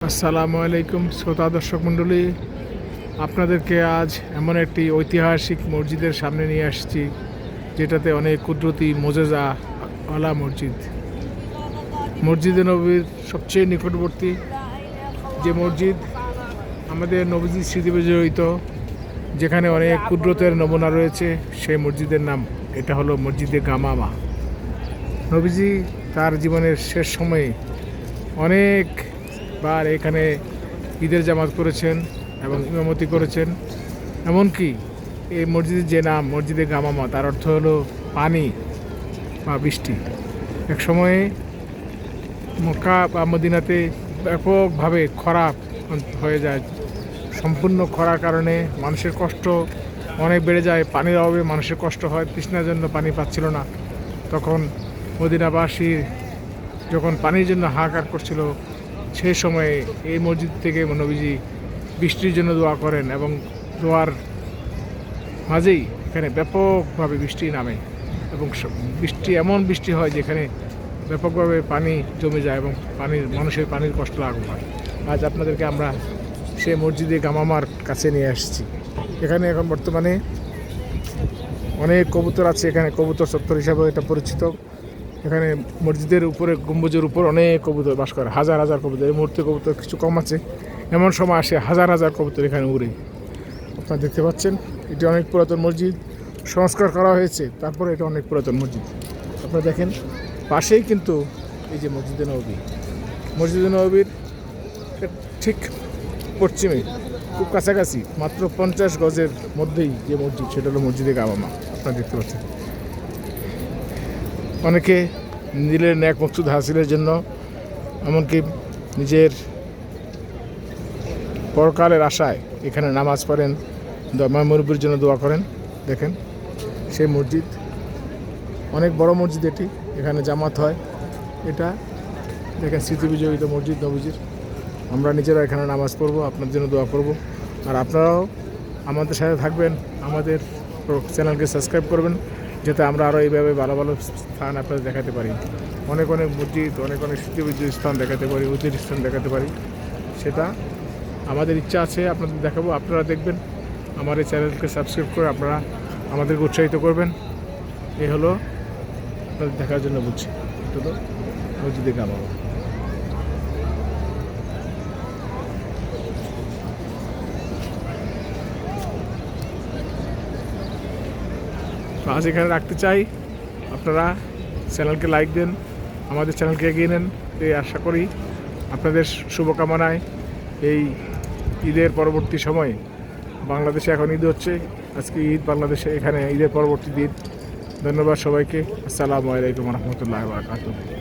আসসালামু আলাইকুম শ্রোতা দর্শক মণ্ডলী, আপনাদেরকে আজ এমন একটি ঐতিহাসিক মসজিদের সামনে নিয়ে আসছি যেটাতে অনেক কুদরতি মোজেজা ওয়ালা মসজিদে নবীর সবচেয়ে নিকটবর্তী যে মসজিদ আমাদের নবীজির স্মৃতি বিজড়িত, যেখানে অনেক কুদরতের নমুনা রয়েছে, সেই মসজিদের নাম এটা হলো মসজিদে গামামা। নবীজি তার জীবনের শেষ সময়ে অনেকবার এখানে ঈদের জামাত করেছেন এবং ইমামতি করেছেন। এমনকি এই মসজিদের যে নাম মসজিদে গামামা, তার অর্থ হলো পানি বা বৃষ্টি। এক সময়ে মক্কা বা মদিনাতে ব্যাপকভাবে খরা হয়ে যায়। সম্পূর্ণ খরার কারণে মানুষের কষ্ট অনেক বেড়ে যায়। পানির অভাবে মানুষের কষ্ট হয়, তৃষ্ণার জন্য পানি পাচ্ছিল না। তখন মদিনাবাসী যখন পানির জন্য হাহাকার করছিল, সেই সময়ে এই মসজিদ থেকে নবীজি বৃষ্টির জন্য দোয়া করেন এবং দোয়ার মাঝেই এখানে ব্যাপকভাবে বৃষ্টি নামে এবং এমন বৃষ্টি হয় যেখানে ব্যাপকভাবে পানি জমে যায় এবং মানুষের পানির কষ্ট লাঘব হয়। আজ আপনাদেরকে আমরা সেই মসজিদে গামামার কাছে নিয়ে আসছি। এখানে এখন বর্তমানে অনেক কবুতর আছে। এখানে কবুতর চত্বর হিসাবে এটা পরিচিত। এখানে মসজিদের উপরে গম্বুজের উপর অনেক কবুতর বাস করে, হাজার হাজার কবুতর। এই মুহূর্তে কবুতর কিছু কম আছে, এমন সময় আসে হাজার হাজার কবুতর এখানে উড়ে। আপনারা দেখতে পাচ্ছেন এটি অনেক পুরাতন মসজিদ, সংস্কার করা হয়েছে, তারপরে এটা অনেক পুরাতন মসজিদ। আপনারা দেখেন পাশেই কিন্তু এই যে মসজিদে নববীর ঠিক পশ্চিমে খুব কাছাকাছি মাত্র 50 গজের মধ্যেই যে মসজিদ, সেটা হলো মসজিদে গামামা। আপনারা দেখতে পাচ্ছেন অনেকে নিজের ন্যাক মকসুদ হাসিলের জন্য, এমনকি নিজের পরকালের আশায় এখানে নামাজ পড়েন, মুরব্বির জন্য দোয়া করেন। দেখেন সেই মসজিদ অনেক বড় মসজিদ, এটি এখানে জামাত হয়। এটা দেখেন স্মৃতি বিজড়িত মসজিদ নবীজির। আমরা নিজেরা এখানে নামাজ পড়বো, আপনার জন্য দোয়া করব। আর আপনারাও আমাদের সাথে থাকবেন, আমাদের চ্যানেলকে সাবস্ক্রাইব করবেন, যাতে আমরা আরও এইভাবে ভালো ভালো স্থান আপনাদের দেখাতে পারি। অনেক মসজিদ, অনেক স্মৃতিবিজড়িত স্থান দেখাতে পারি, ঐতিহ্য স্থান দেখাতে পারি। সেটা আমাদের ইচ্ছা আছে আপনাদের দেখাবো। আপনারা দেখবেন, আমার এই চ্যানেলকে সাবস্ক্রাইব করে আপনারা আমাদেরকে উৎসাহিত করবেন। এই হলো আপনাদের দেখার জন্য বুঝছি, এটা হলো মসজিদে গামামা। আজ এখানে রাখতে চাই। আপনারা চ্যানেলকে লাইক দেন, আমাদের চ্যানেলকে এগিয়ে নেন, এই আশা করি। আপনাদের শুভকামনায় এই ঈদের পরবর্তী সময়ে, বাংলাদেশে এখন ঈদ হচ্ছে, আজকে ঈদ বাংলাদেশে, এখানে ঈদের পরবর্তী দিন। ধন্যবাদ সবাইকে। আসসালামু আলাইকুম রহমতুল্লাহ বারাকাতুহু।